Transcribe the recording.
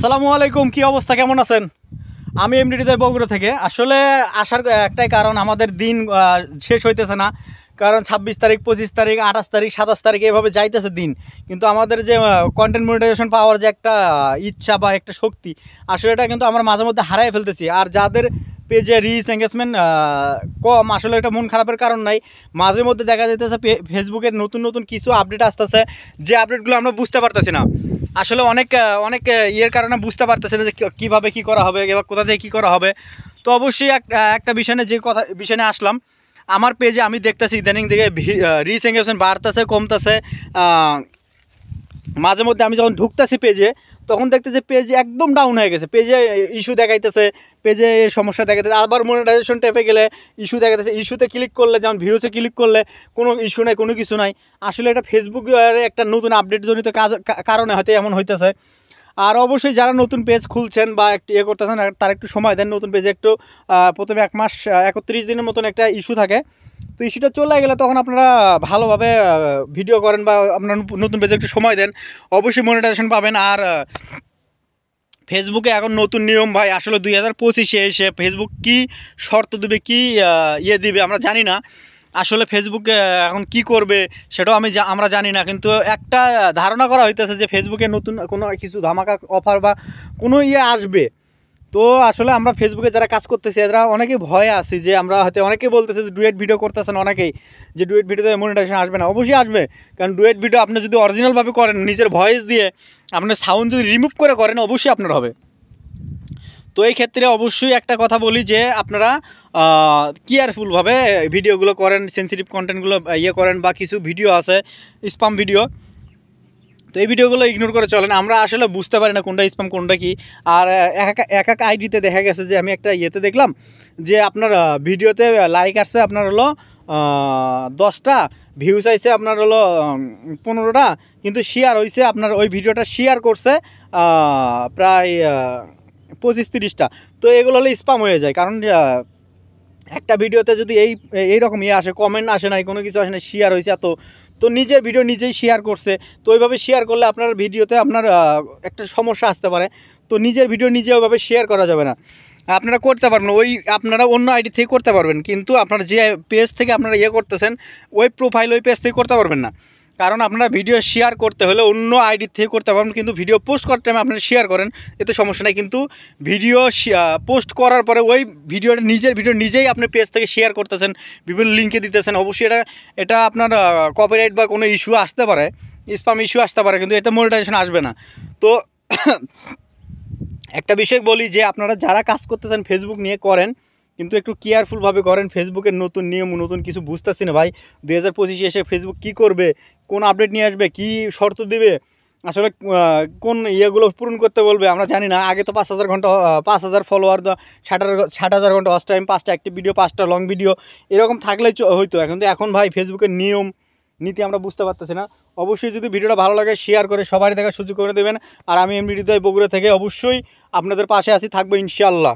আসসালামু আলাইকুম, কি অবস্থা, কেমন আছেন? আমি এমডি হৃদয় বগুড়া থেকে। আসলে আসার একটাই কারণ, আমাদের দিন শেষ হইতেছে না। কারণ 26 তারিখ, 25 তারিখ, 28 তারিখ, 27 তারিখ এভাবে যাইতেছে দিন। কিন্তু আমাদের যে কন্টেন্ট মনিটাইজেশন পাওয়ার যে একটা ইচ্ছা বা একটা শক্তি, আসলে এটা কিন্তু আমরা মাঝে মধ্যে হারাই ফেলতেছি। আর যাদের পেজে রিচ এঙ্গেজমেন্ট কম, আসলে এটা মন খারাপের কারণ নাই। মাঝে মধ্যে দেখা যাইতেছে ফেসবুকের নতুন নতুন কিছু আপডেট আসতেছে, যে আপডেটগুলো আমরা বুঝতে পারতেছি না। আসলে অনেক অনেক ইয়ের কারণে বুঝতে পারতেছে না যে কীভাবে কী করা হবে, এবার কোথা থেকে কী করা হবে। তো অবশ্যই একটা বিষয় নিয়ে, যে কথা বিষয় নিয়ে আসলাম, আমার পেজে আমি দেখতেছি ইদানিং দিকে রিচ এঙ্গেজমেন্ট বাড়তেছে, কমতেছে। মাঝে মধ্যে আমি যখন ঢুকতেছি পেজে, তখন দেখতেছি পেজ একদম ডাউন হয়ে গেছে, পেজে ইস্যু দেখাইতেছে, পেজে সমস্যা দেখাইতেছে। আবার মনিটাইজেশন ট্যাপে গেলে ইস্যু দেখাইতেছে, ইস্যুতে ক্লিক করলে, যেমন ভিউসে ক্লিক করলে কোনো ইস্যু নাই, কোনো কিছু নাই। আসলে এটা ফেসবুকের একটা নতুন আপডেট জনিত কারণে হয়তো এমন হইতেছে। আর অবশ্যই যারা নতুন পেজ খুলছেন বা একটু ইয়ে করতেছেন, তার একটু সময় দেন। নতুন পেজে একটু প্রথমে 1 মাস 31 দিনের মতন একটা ইস্যু থাকে। তো ইস্যুটা চলে গেলে তখন আপনারা ভালোভাবে ভিডিও করেন বা আপনার নতুন পেজে একটু সময় দেন, অবশ্যই মনিটাইজেশন পাবেন। আর ফেসবুকে এখন নতুন নিয়ম ভাই, আসলে 2025-এ এসে ফেসবুক কি শর্ত দেবে, কি ইয়ে দিবে আমরা জানি না। আসলে ফেসবুক এখন কি করবে সেটাও আমরা জানি না। কিন্তু একটা ধারণা করা হইতেছে যে ফেসবুকে নতুন কোনো কিছু ধামাকা অফার বা কোনো ইয়ে আসবে। তো আসলে আমরা ফেসবুকে যারা কাজ করতেছি, এরা অনেকেই ভয়ে আছি যে আমরা হয়তো, অনেকেই বলতেছে যে ডুয়েট ভিডিও করতেছেন অনেকেই, যে ডুয়েট ভিডিওতে মনিটাইজেশন আসবে না। অবশ্যই আসবে, কারণ ডুয়েট ভিডিও আপনি যদি অরিজিনালভাবে করেন, নিজের ভয়েস দিয়ে আপনার সাউন্ড যদি রিমুভ করে করেন, অবশ্যই আপনার হবে। তো এই ক্ষেত্রে অবশ্যই একটা কথা বলি যে আপনারা কেয়ারফুলভাবে ভিডিওগুলো করেন, সেন্সিটিভ কন্টেন্টগুলো ইয়ে করেন, বা কিছু ভিডিও আছে স্পাম ভিডিও, তো এই ভিডিওগুলো ইগনোর করে চলেন। আমরা আসলে বুঝতে পারি না কোনটা স্প্যাম কোনটা কি। আর এক এক আইডিতে দেখা গেছে যে, আমি একটা ইয়েতে দেখলাম যে আপনার ভিডিওতে লাইক আসছে আপনার হলো 10টা, ভিউজ আইছে আপনার হলো 15টা, কিন্তু শেয়ার হয়েছে আপনার, ওই ভিডিওটা শেয়ার করছে প্রায় 25-30টা। তো এগুলো হলে স্প্যাম হয়ে যায়। কারণ একটা ভিডিওতে যদি এইরকম ইয়ে আসে, কমেন্ট আসে নাই, কোনো কিছু আসে না, শেয়ার হয়েছে এত, তো নিজের ভিডিও নিজেই শেয়ার করছে। তো ওইভাবে শেয়ার করলে আপনার ভিডিওতে আপনার একটা সমস্যা আসতে পারে। তো নিজের ভিডিও নিজে ওইভাবে শেয়ার করা যাবে না। আপনারা করতে পারবেন, আপনারা অন্য আইডি থেকে করতে পারবেন, কিন্তু আপনারা যে পেজ থেকে আপনারা ইয়ে করতেছেন, ওই প্রোফাইল ওই পেজ থেকে করতে পারবেন না। কারণ আপনারা ভিডিও শেয়ার করতে হলে অন্য আইডি থেকে করতে পারবেন, কিন্তু ভিডিও পোস্ট করতে টাইমে আপনারা শেয়ার করেন, এতে সমস্যা নেই। কিন্তু ভিডিও পোস্ট করার পরে ওই ভিডিওটা, নিজের ভিডিও নিজেই আপনি পেজ থেকে শেয়ার করতেছেন, বিভিন্ন লিঙ্কে দিতেছেন, অবশ্যই এটা আপনার কপিরাইট বা কোনো ইস্যু আসতে পারে, স্প্যাম ইস্যু আসতে পারে, কিন্তু এটা মনিটাইজেশন আসবে না। তো একটা বিষয় বলি যে, আপনারা যারা কাজ করতেছেন ফেসবুক নিয়ে করেন, কিন্তু একটু কেয়ারফুলভাবে করেন। ফেসবুকের নতুন নিয়ম, নতুন কিছু বুঝতেছি না ভাই। 2025-এ এসে ফেসবুক কি করবে, কোন আপডেট নিয়ে আসবে, কি শর্ত দিবে, আসলে কোন ইয়েগুলো পূরণ করতে বলবে আমরা জানি না। আগে তো 5,000 ঘন্টা, 5,000 ফলোয়ার, 60,000 ঘন্টা ওয়াচ টাইম, 5টা অ্যাক্টিভ ভিডিও, 5টা লং ভিডিও, এরকম থাকলেই হইতো। এখন ভাই ফেসবুকের নিয়ম নীতি আমরা বুঝতে পারতেছি না। অবশ্যই যদি ভিডিওটা ভালো লাগে, শেয়ার করে সবাই দেখার সুযোগ করে দেবেন। আর আমি এমডি হৃদয় বগুড়া থেকে অবশ্যই আপনাদের পাশে আছি, থাকবো ইনশাআল্লাহ।